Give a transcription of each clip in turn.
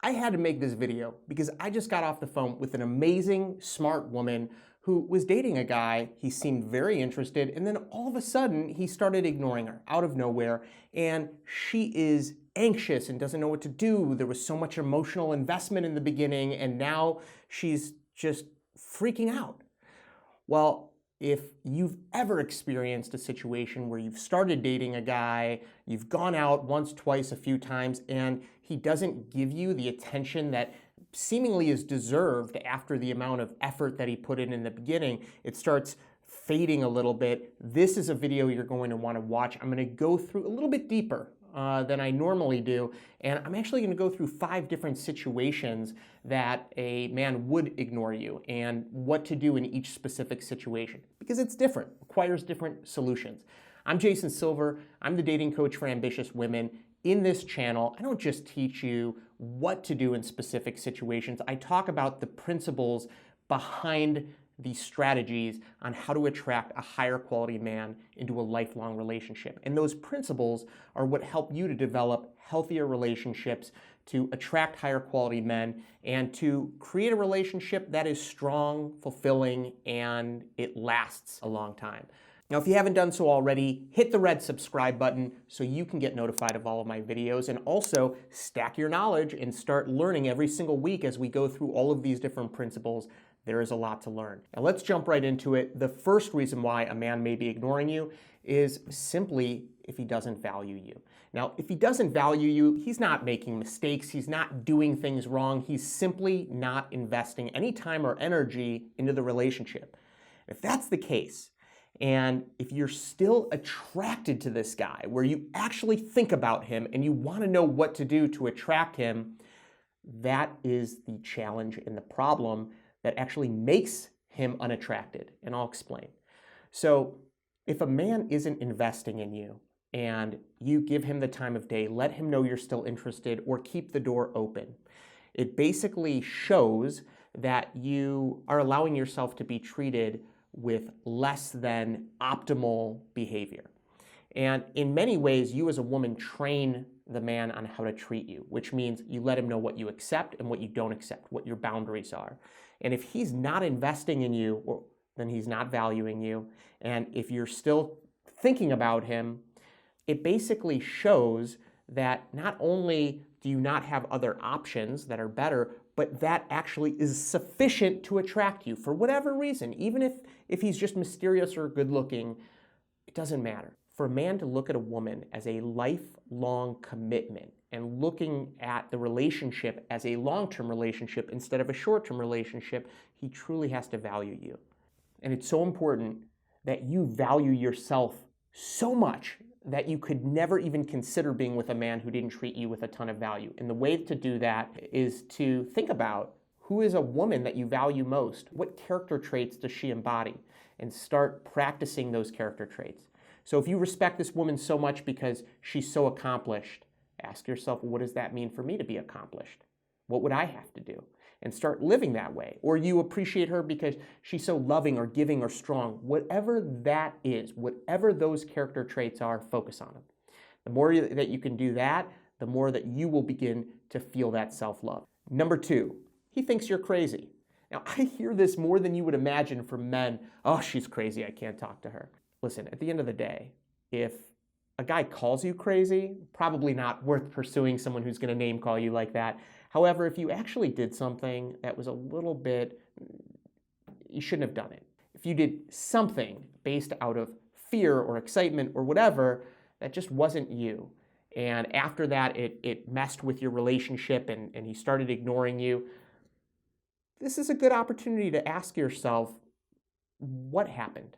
I had to make this video because I just got off the phone with an amazing, smart woman who was dating a guy. He seemed very interested, and then all of a sudden, he started ignoring her out of nowhere, and she is anxious and doesn't know what to do. There was so much emotional investment in the beginning, and now she's just freaking out. Well, if you've ever experienced a situation where you've started dating a guy, you've gone out once, twice, a few times, and he doesn't give you the attention that seemingly is deserved after the amount of effort that he put in the beginning, it starts fading a little bit. This is a video you're going to want to watch. I'm going to go through a little bit deeper than I normally do, and I'm actually going to go through 5 different situations that a man would ignore you and what to do in each specific situation, because it's different, requires different solutions. I'm Jason Silver. I'm the dating coach for ambitious women. In this channel, I don't just teach you what to do in specific situations. I talk about the principles behind the strategies on how to attract a higher quality man into a lifelong relationship. And those principles are what help you to develop healthier relationships, to attract higher quality men, and to create a relationship that is strong, fulfilling, and it lasts a long time. Now, if you haven't done so already, hit the red subscribe button so you can get notified of all of my videos, and also stack your knowledge and start learning every single week as we go through all of these different principles. There is a lot to learn. Now let's jump right into it. The first reason why a man may be ignoring you is simply if he doesn't value you. Now, if he doesn't value you, he's not making mistakes, he's not doing things wrong, he's simply not investing any time or energy into the relationship. If that's the case, and if you're still attracted to this guy, where you actually think about him and you want to know what to do to attract him, that is the challenge and the problem that actually makes him unattracted, and I'll explain. So if a man isn't investing in you and you give him the time of day, let him know you're still interested, or keep the door open, it basically shows that you are allowing yourself to be treated with less than optimal behavior. And in many ways, you as a woman train the man on how to treat you, which means you let him know what you accept and what you don't accept, what your boundaries are. And if he's not investing in you, well, then he's not valuing you. And if you're still thinking about him, it basically shows that not only do you not have other options that are better, but that actually is sufficient to attract you for whatever reason. Even if he's just mysterious or good looking, it doesn't matter. For a man to look at a woman as a lifelong commitment and looking at the relationship as a long-term relationship instead of a short-term relationship, he truly has to value you. And it's so important that you value yourself so much that you could never even consider being with a man who didn't treat you with a ton of value. And the way to do that is to think about, who is a woman that you value most? What character traits does she embody? And start practicing those character traits. So if you respect this woman so much because she's so accomplished, ask yourself, what does that mean for me to be accomplished? What would I have to do? And start living that way. Or you appreciate her because she's so loving or giving or strong. Whatever that is, whatever those character traits are, focus on them. The more that you can do that, the more that you will begin to feel that self-love. Number 2, he thinks you're crazy. Now, I hear this more than you would imagine from men. Oh, she's crazy, I can't talk to her. Listen, at the end of the day, if a guy calls you crazy, probably not worth pursuing someone who's going to name call you like that. However, if you actually did something that was a little bit, you shouldn't have done it. If you did something based out of fear or excitement or whatever, that just wasn't you. And after that, it messed with your relationship and he started ignoring you. This is a good opportunity to ask yourself, what happened?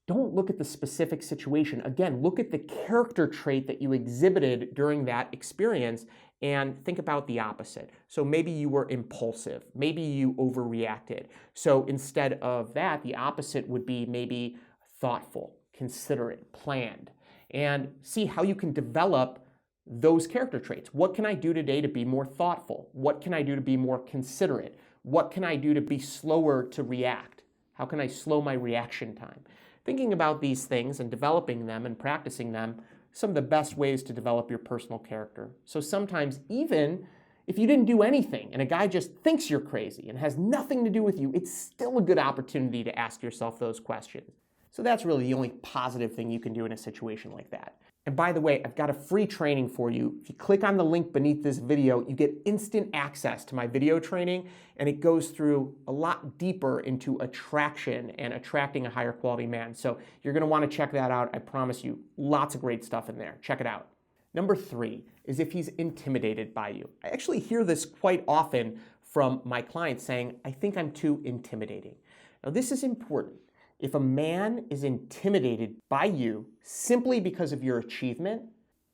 Don't look at the specific situation. Again, look at the character trait that you exhibited during that experience and think about the opposite. So maybe you were impulsive. Maybe you overreacted. So instead of that, the opposite would be maybe thoughtful, considerate, planned, and see how you can develop those character traits. What can I do today to be more thoughtful? What can I do to be more considerate? What can I do to be slower to react? How can I slow my reaction time? Thinking about these things and developing them and practicing them, some of the best ways to develop your personal character. So sometimes even If you didn't do anything and a guy just thinks you're crazy and has nothing to do with you, it's still a good opportunity to ask yourself those questions. So that's really the only positive thing you can do in a situation like that. And by the way, I've got a free training for you. If you click on the link beneath this video, you get instant access to my video training, and it goes through a lot deeper into attraction and attracting a higher quality man. So you're gonna wanna check that out. I promise you, lots of great stuff in there. Check it out. Number 3 is if he's intimidated by you. I actually hear this quite often from my clients saying, I think I'm too intimidating. Now this is important. If a man is intimidated by you simply because of your achievement,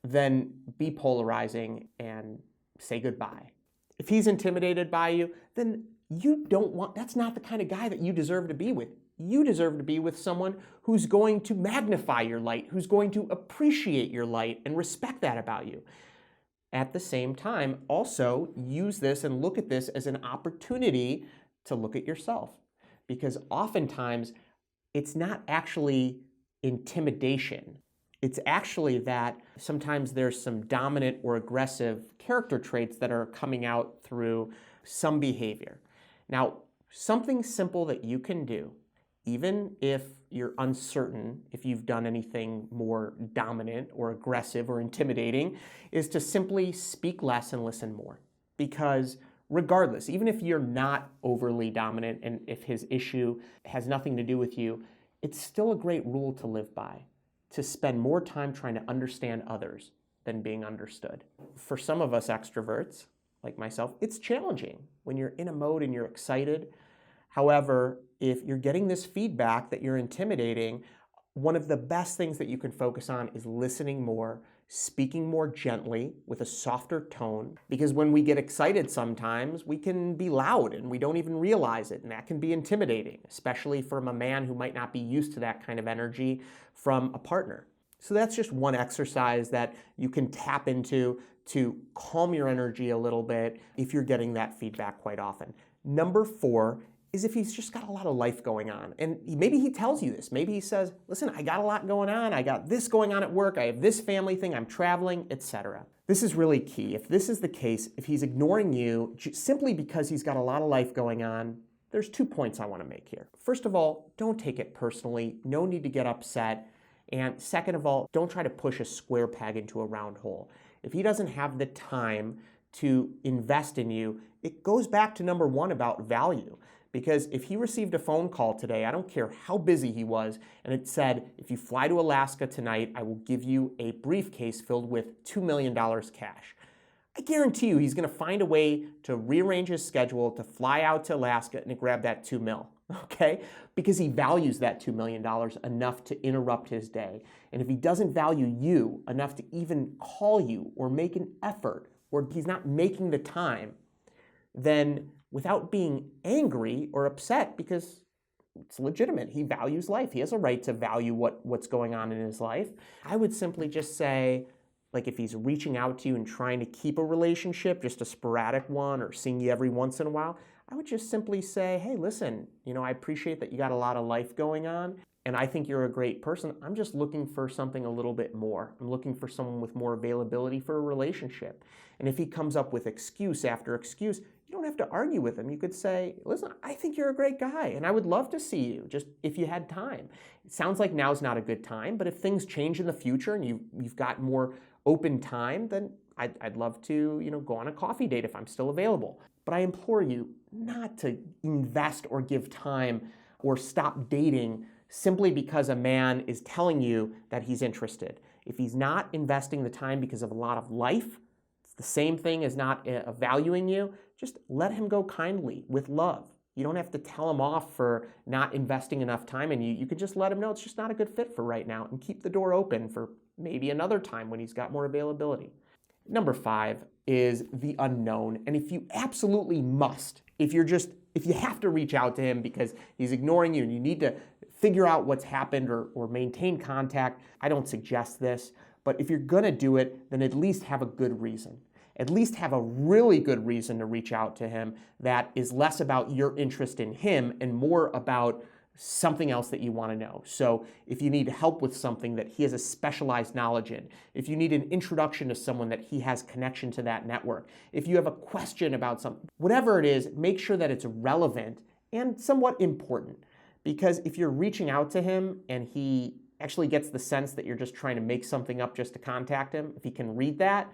then be polarizing and say goodbye. If he's intimidated by you, then that's not the kind of guy that you deserve to be with. You deserve to be with someone who's going to magnify your light, who's going to appreciate your light and respect that about you. At the same time, also use this and look at this as an opportunity to look at yourself. Because oftentimes, it's not actually intimidation. It's actually that sometimes there's some dominant or aggressive character traits that are coming out through some behavior. Now, something simple that you can do, even if you're uncertain if you've done anything more dominant or aggressive or intimidating, is to simply speak less and listen more. Because regardless, even if you're not overly dominant and if his issue has nothing to do with you, it's still a great rule to live by, to spend more time trying to understand others than being understood. For some of us extroverts, like myself, it's challenging when you're in a mode and you're excited. However, if you're getting this feedback that you're intimidating, one of the best things that you can focus on is listening more, speaking more gently with a softer tone, because when we get excited sometimes, we can be loud and we don't even realize it, and that can be intimidating, especially from a man who might not be used to that kind of energy from a partner. So that's just one exercise that you can tap into to calm your energy a little bit if you're getting that feedback quite often. Number 4 is if he's just got a lot of life going on. And maybe he tells you this. Maybe he says, listen, I got a lot going on. I got this going on at work. I have this family thing. I'm traveling, etc. This is really key. If this is the case, if he's ignoring you simply because he's got a lot of life going on, there's 2 points I want to make here. First of all, don't take it personally. No need to get upset. And second of all, don't try to push a square peg into a round hole. If he doesn't have the time to invest in you, it goes back to number 1 about value. Because if he received a phone call today, I don't care how busy he was, and it said, if you fly to Alaska tonight, I will give you a briefcase filled with $2 million cash. I guarantee you he's going to find a way to rearrange his schedule to fly out to Alaska and grab that $2 million, okay? Because he values that $2 million enough to interrupt his day. And if he doesn't value you enough to even call you or make an effort, or he's not making the time, then without being angry or upset, because it's legitimate, he values life. He has a right to value what's going on in his life. I would simply just say, like if he's reaching out to you and trying to keep a relationship, just a sporadic one, or seeing you every once in a while, I would just simply say, hey, listen, I appreciate that you got a lot of life going on, and I think you're a great person. I'm just looking for something a little bit more. I'm looking for someone with more availability for a relationship. And if he comes up with excuse after excuse, you don't have to argue with him. You could say, listen, I think you're a great guy, and I would love to see you, just if you had time. It sounds like now's not a good time, but if things change in the future and you've got more open time, then I'd love to go on a coffee date if I'm still available. But I implore you not to invest or give time or stop dating simply because a man is telling you that he's interested. If he's not investing the time because of a lot of life, it's the same thing as not valuing you. Just let him go kindly with love. You don't have to tell him off for not investing enough time in you. You can just let him know it's just not a good fit for right now and keep the door open for maybe another time when he's got more availability. Number 5 is the unknown. And if you absolutely must, if you have to reach out to him because he's ignoring you and you need to figure out what's happened or maintain contact, I don't suggest this. But if you're gonna do it, then at least have a good reason. At least have a really good reason to reach out to him that is less about your interest in him and more about something else that you want to know. So if you need help with something that he has a specialized knowledge in, if you need an introduction to someone that he has connection to that network, if you have a question about something, whatever it is, make sure that it's relevant and somewhat important. Because if you're reaching out to him and he actually gets the sense that you're just trying to make something up just to contact him, if he can read that,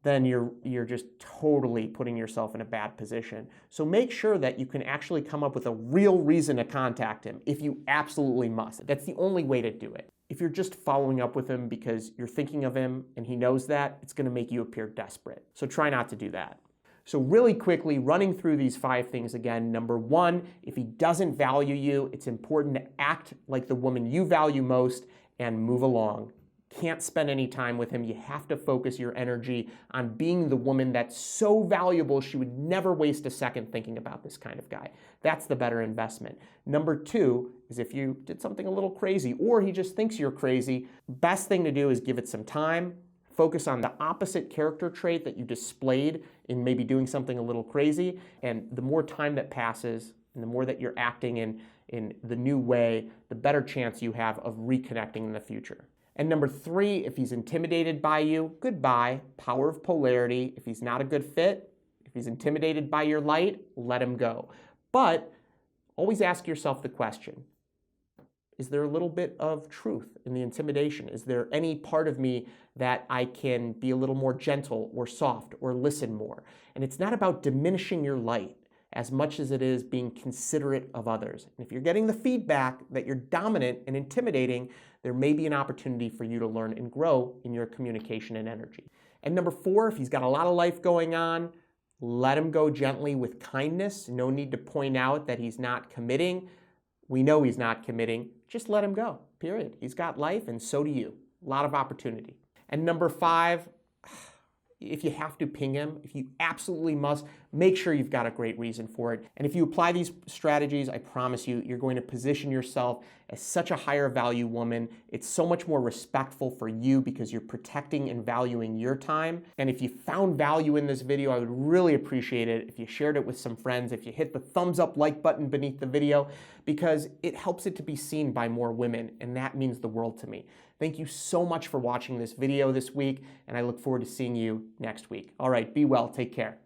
then you're just totally putting yourself in a bad position. So make sure that you can actually come up with a real reason to contact him if you absolutely must. That's the only way to do it. If you're just following up with him because you're thinking of him and he knows that, it's going to make you appear desperate. So try not to do that. So really quickly, running through these 5 things again. Number 1, if he doesn't value you, it's important to act like the woman you value most and move along. Can't spend any time with him. You have to focus your energy on being the woman that's so valuable she would never waste a second thinking about this kind of guy. That's the better investment. Number 2 is if you did something a little crazy or he just thinks you're crazy, best thing to do is give it some time. Focus on the opposite character trait that you displayed in maybe doing something a little crazy. And the more time that passes and the more that you're acting in the new way, the better chance you have of reconnecting in the future. And number 3, if he's intimidated by you, goodbye, power of polarity. If he's not a good fit, if he's intimidated by your light, let him go. But always ask yourself the question, is there a little bit of truth in the intimidation? Is there any part of me that I can be a little more gentle or soft or listen more? And it's not about diminishing your light as much as it is being considerate of others. And if you're getting the feedback that you're dominant and intimidating, there may be an opportunity for you to learn and grow in your communication and energy. And number 4, if he's got a lot of life going on, let him go gently with kindness. No need to point out that he's not committing. We know he's not committing. Just let him go, period. He's got life and so do you. A lot of opportunity. And number 5, if you have to ping him, if you absolutely must, make sure you've got a great reason for it. And if you apply these strategies, I promise you, you're going to position yourself as such a higher value woman. It's so much more respectful for you because you're protecting and valuing your time. And if you found value in this video, I would really appreciate it if you shared it with some friends, if you hit the thumbs up like button beneath the video, because it helps it to be seen by more women, and that means the world to me. Thank you so much for watching this video this week, and I look forward to seeing you next week. All right, be well, take care.